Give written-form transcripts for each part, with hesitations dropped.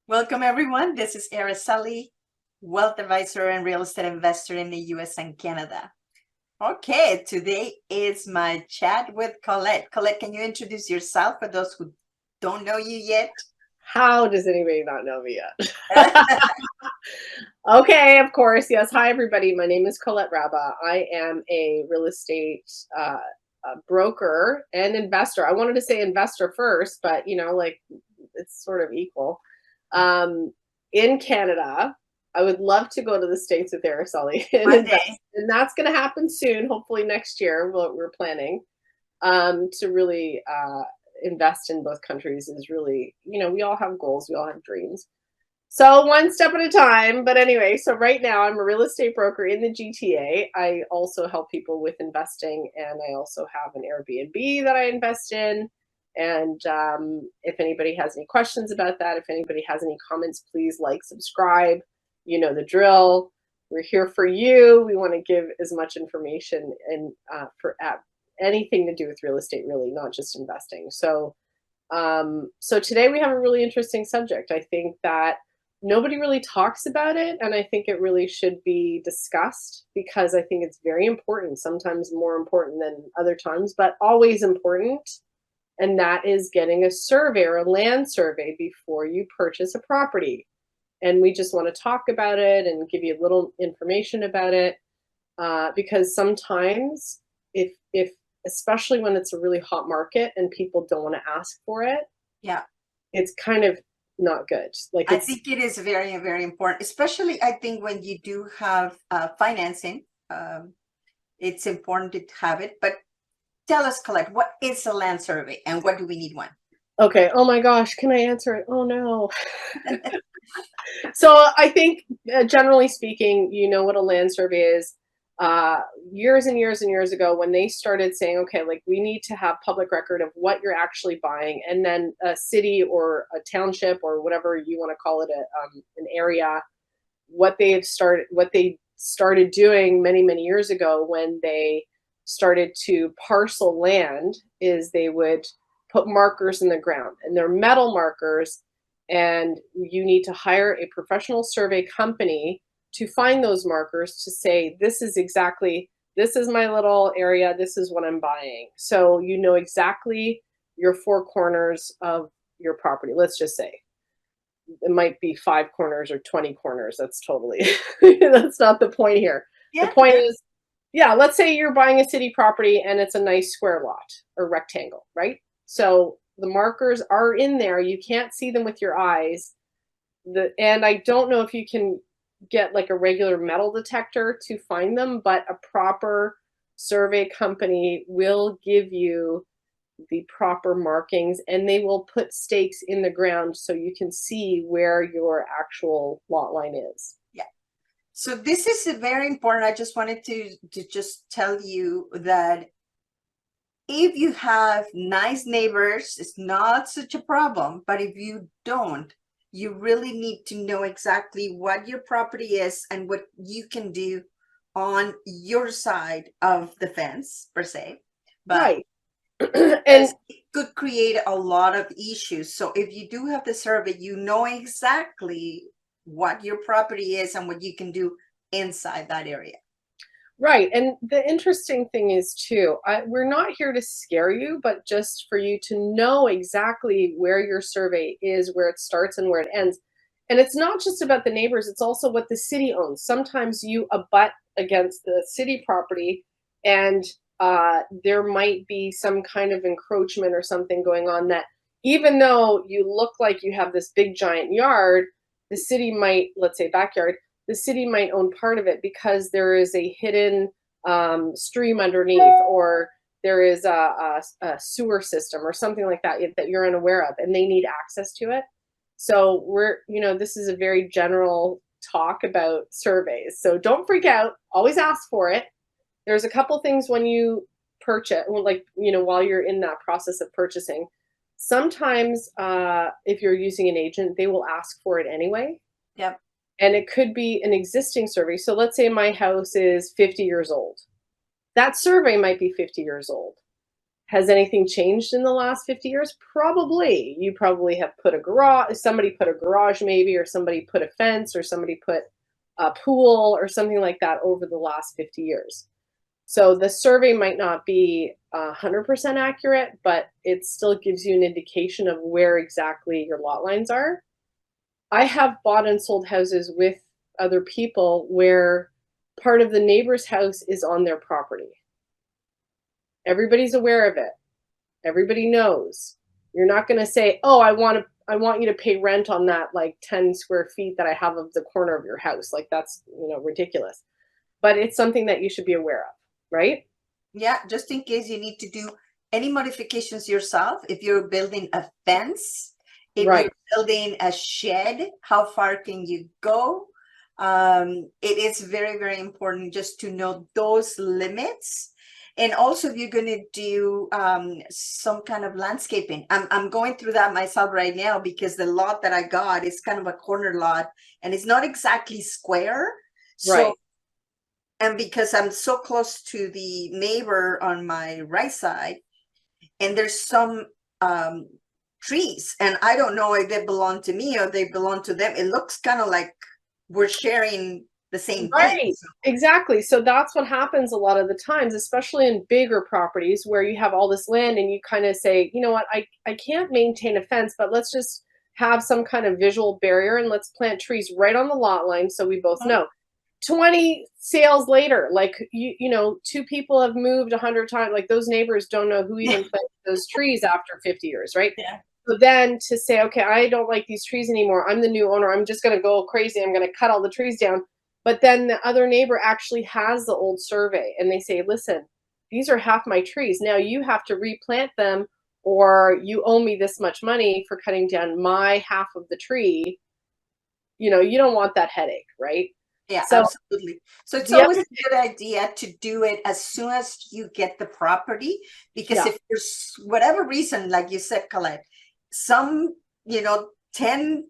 Welcome, everyone. This is Araceli, wealth advisor and real estate investor in the US and Canada. Okay, today is my chat with Colette. Colette, can you introduce yourself for those who don't know you yet? How does anybody not know me yet? Okay, of course. Yes. Hi, everybody. My name is Colette Raba. I am a real estate broker and investor. I wanted to say investor first, but like it's sort of equal. Um, in Canada, I would love to go to the States with Araceli and One invest, day. and that's going to happen soon. Hopefully next year. We're planning to really invest in both countries. Is really, we all have goals, we all have dreams. So one step at a time. But anyway, so right now I'm a real estate broker in the GTA. I also help people with investing, and I also have an Airbnb that I invest in. And if anybody has any questions about that, if anybody has any comments, please like, subscribe. You know the drill. We're here for you. We want to give as much information and for anything to do with real estate, really, not just investing. So today we have a really interesting subject. I think that nobody really talks about it, and I think it really should be discussed because I think it's very important, sometimes more important than other times, but always important. And that is getting a survey or a land survey before you purchase a property. And we just want to talk about it and give you a little information about it because sometimes if especially when it's a really hot market and people don't want to ask for it, Yeah, it's kind of not good. Like I it's think it is very, very important, especially I think when you do have financing, it's important to have it. But tell us, Colette, what is a land survey and what do we need one? okay. Oh my gosh, can I answer it? Oh no. So I think generally speaking, you know what a land survey is. Years and years and years ago, when they started saying, okay, like we need to have public record of what you're actually buying, and then a city or a township or whatever you want to call it, an area, what they started doing many many years ago when they started to parcel land is they would put markers in the ground, and they're metal markers, and you need to hire a professional survey company to find those markers to say this is my little area, this is what I'm buying, so you know exactly your four corners of your property. Let's just say it might be 5 corners or 20 corners. That's totally that's not the point here. The Yeah, point yeah. is, yeah, let's say you're buying a city property and it's a nice square lot or rectangle, right? So the markers are in there. You can't see them with your eyes. And I don't know if you can get like a regular metal detector to find them, but a proper survey company will give you the proper markings, and they will put stakes in the ground so you can see where your actual lot line is. Yeah. So this is very important. I just wanted to just tell you that if you have nice neighbors, it's not such a problem. But if you don't, you really need to know exactly what your property is and what you can do on your side of the fence, per se. But Right. And because it could create a lot of issues. So if you do have the survey, you know exactly what your property is and what you can do inside that area. right. And the interesting thing is too, we're not here to scare you, but just for you to know exactly where your survey is, where it starts and where it ends. And it's not just about the neighbors, it's also what the city owns. Sometimes you abut against the city property, and there might be some kind of encroachment or something going on that, even though you look like you have this big giant yard, the city might, let's say backyard, the city might own part of it because there is a hidden stream underneath, or there is a sewer system or something like that that you're unaware of, and they need access to it. So this is a very general talk about surveys. So don't freak out. Always ask for it. There's a couple things when you purchase, like, while you're in that process of purchasing. Sometimes if you're using an agent, they will ask for it anyway. Yep. And it could be an existing survey. So let's say my house is 50 years old. That survey might be 50 years old. Has anything changed in the last 50 years? Probably. You probably have put a garage, somebody put a garage maybe, or somebody put a fence, or somebody put a pool or something like that over the last 50 years. So the survey might not be 100% accurate, but it still gives you an indication of where exactly your lot lines are. I have bought and sold houses with other people where part of the neighbor's house is on their property. Everybody's aware of it. Everybody knows. You're not going to say, "Oh, I want you to pay rent on that like 10 square feet that I have of the corner of your house." Like that's, ridiculous. But it's something that you should be aware of, right? Yeah, just in case you need to do any modifications yourself, if you're building a fence, if Right. you're building a shed, how far can you go? It is very, very important just to know those limits. And also if you're going to do some kind of landscaping. I'm going through that myself right now because the lot that I got is kind of a corner lot and it's not exactly square. Right. So, and because I'm so close to the neighbor on my right side, and there's some trees, and I don't know if they belong to me or they belong to them. It looks kind of like we're sharing the same thing. Right. Exactly. So that's what happens a lot of the times, especially in bigger properties where you have all this land and you kind of say, you know what, I can't maintain a fence, but let's just have some kind of visual barrier and let's plant trees right on the lot line so we both know. 20 sales later, like two people have moved 100 times, like those neighbors don't know who even planted those trees after 50 years, right? Yeah. So then to say, okay, I don't like these trees anymore, I'm the new owner, I'm just going to go crazy, I'm going to cut all the trees down. But then the other neighbor actually has the old survey and they say, listen, these are half my trees, now you have to replant them, or you owe me this much money for cutting down my half of the tree. You don't want that headache, right? Yeah, So absolutely. So it's the always other, a good idea to do it as soon as you get the property, because yeah, if there's whatever reason, like you said, Colette, some, 10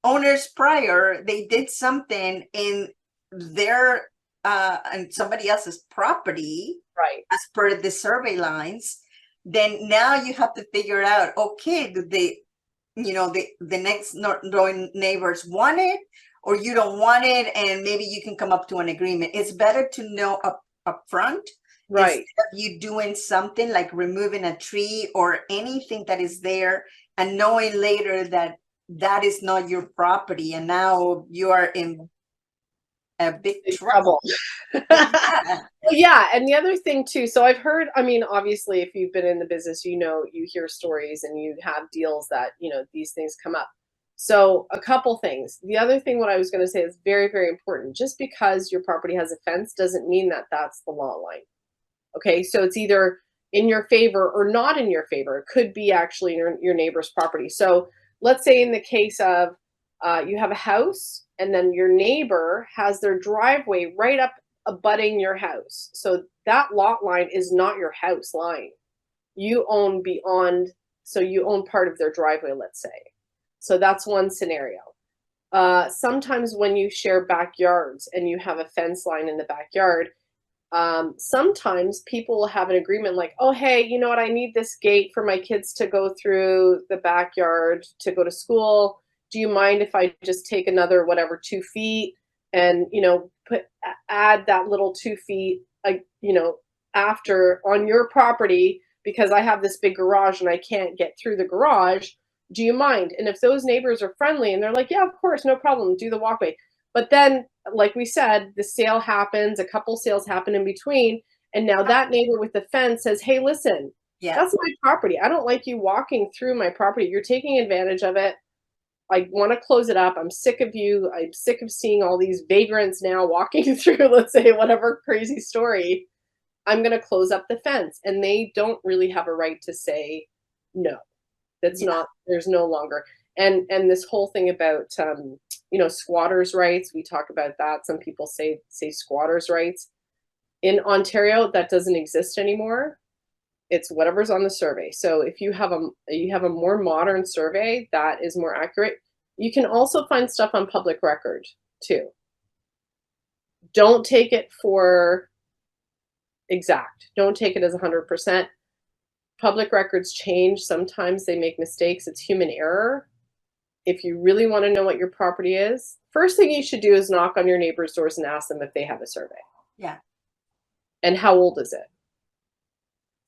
owners prior, they did something in their and somebody else's property right. as per the survey lines, then now you have to figure out, okay, do they, the next door neighbors want it or you don't want it, and maybe you can come up to an agreement. It's better to know up front instead Right. of you doing something like removing a tree or anything that is there and knowing later that that is not your property and now you are in a big Big trouble. trouble. Yeah, and the other thing too, so I've heard, I mean, obviously, if you've been in the business, you hear stories and you have deals that, these things come up. So a couple things. The other thing, what I was going to say is very, very important. Just because your property has a fence doesn't mean that that's the lot line. Okay, so it's either in your favor or not in your favor. It could be actually your neighbor's property. So let's say in the case of you have a house and then your neighbor has their driveway right up abutting your house. So that lot line is not your house line. You own beyond, so you own part of their driveway, let's say. So that's one scenario. Sometimes when you share backyards and you have a fence line in the backyard, sometimes people will have an agreement like, oh, hey, you know what? I need this gate for my kids to go through the backyard to go to school. Do you mind if I just take another, whatever, 2 feet and, add that little 2 feet, after on your property because I have this big garage and I can't get through the garage. Do you mind? And if those neighbors are friendly and they're like, yeah, of course, no problem, do the walkway. But then, like we said, the sale happens, a couple sales happen in between, and now that neighbor with the fence says, hey, listen, Yeah. that's my property. I don't like you walking through my property. You're taking advantage of it. I want to close it up. I'm sick of you. I'm sick of seeing all these vagrants now walking through, let's say, whatever crazy story. I'm going to close up the fence. And they don't really have a right to say no. That's Yeah. not, there's no longer. And this whole thing about squatters' rights, we talk about that. Some people say squatters' rights. In Ontario, that doesn't exist anymore. It's whatever's on the survey. So if you have a more modern survey that is more accurate, you can also find stuff on public record too. Don't take it for exact. Don't take it as 100%. public records change. Sometimes they make mistakes. It's human error. If you really want to know what your property is, first thing you should do is knock on your neighbor's doors and ask them if they have a survey. Yeah. And how old is it?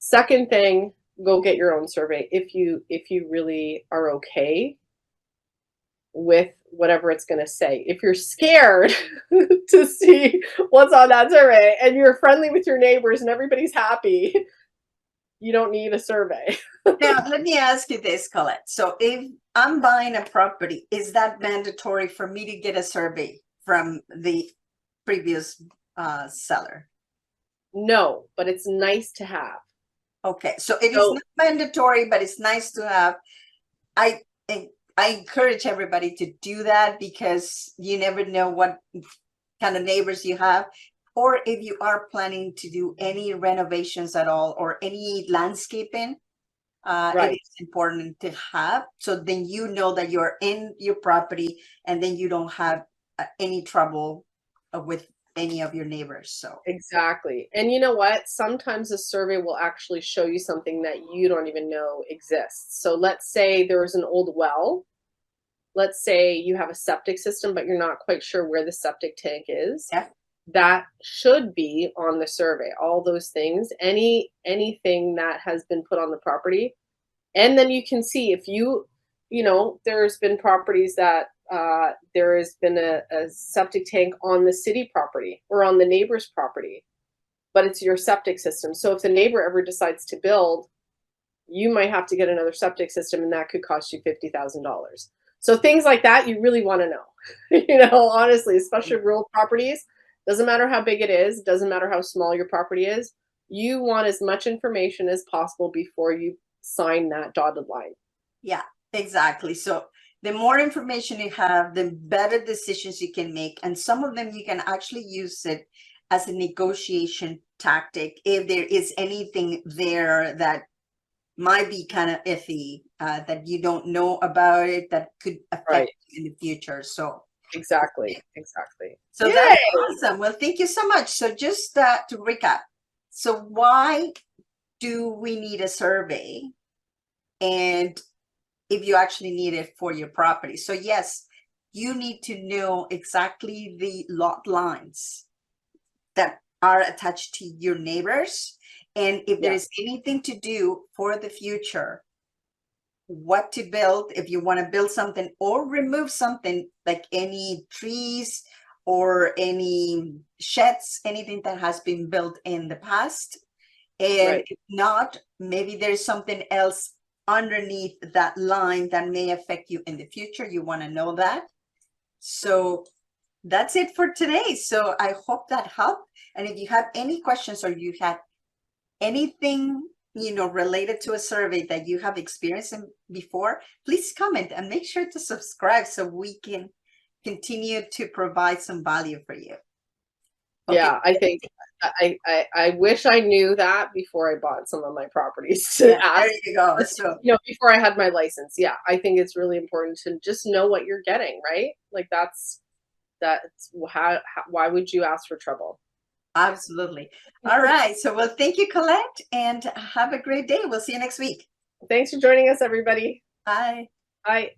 Second thing, go get your own survey if you really are okay with whatever it's going to say. If you're scared to see what's on that survey and you're friendly with your neighbors and everybody's happy, you don't need a survey. Now, let me ask you this, Colette. So if I'm buying a property, is that mandatory for me to get a survey from the previous seller? No, but it's nice to have. Okay, so it is not mandatory, but it's nice to have. I encourage everybody to do that because you never know what kind of neighbors you have. Or if you are planning to do any renovations at all or any landscaping, Right. it is important to have. So then you know that you're in your property and then you don't have any trouble with any of your neighbors. So Exactly. And you know what? Sometimes a survey will actually show you something that you don't even know exists. So let's say there was an old well. Let's say you have a septic system, but you're not quite sure where the septic tank is. yeah, That should be on the survey. All those things, anything that has been put on the property. And then you can see if there's been properties that there has been a septic tank on the city property or on the neighbor's property, but it's your septic system. So if the neighbor ever decides to build, you might have to get another septic system and that could cost you $50,000. So things like that, you really want to know, honestly, especially rural properties. Doesn't matter how big it is. Doesn't matter how small your property is. You want as much information as possible before you sign that dotted line. yeah, exactly. So the more information you have, the better decisions you can make. And some of them you can actually use it as a negotiation tactic if there is anything there that might be kind of iffy, that you don't know about it that could affect you in the future. So Exactly. so Yay! that's awesome. Well, thank you so much. So just to recap, so why do we need a survey? And if you actually need it for your property. So yes, you need to know exactly the lot lines that are attached to your neighbors. And if there is anything to do for the future, what to build, if you want to build something or remove something like any trees or any sheds, anything that has been built in the past. And if not, maybe there's something else underneath that line that may affect you in the future. You want to know that. So that's it for today. So I hope that helped. And if you have any questions or you have anything related to a survey that you have experienced before, please comment and make sure to subscribe so we can continue to provide some value for you. Okay. Yeah, I think I wish I knew that before I bought some of my proproperties to ask. There you go. So before I had my license. Yeah, I think it's really important to just know what you're getting, right? Like that's how why would you ask for trouble? Absolutely. All right. So, well, thank you, Colette, and have a great day. We'll see you next week. Thanks for joining us, everybody. Bye. Bye.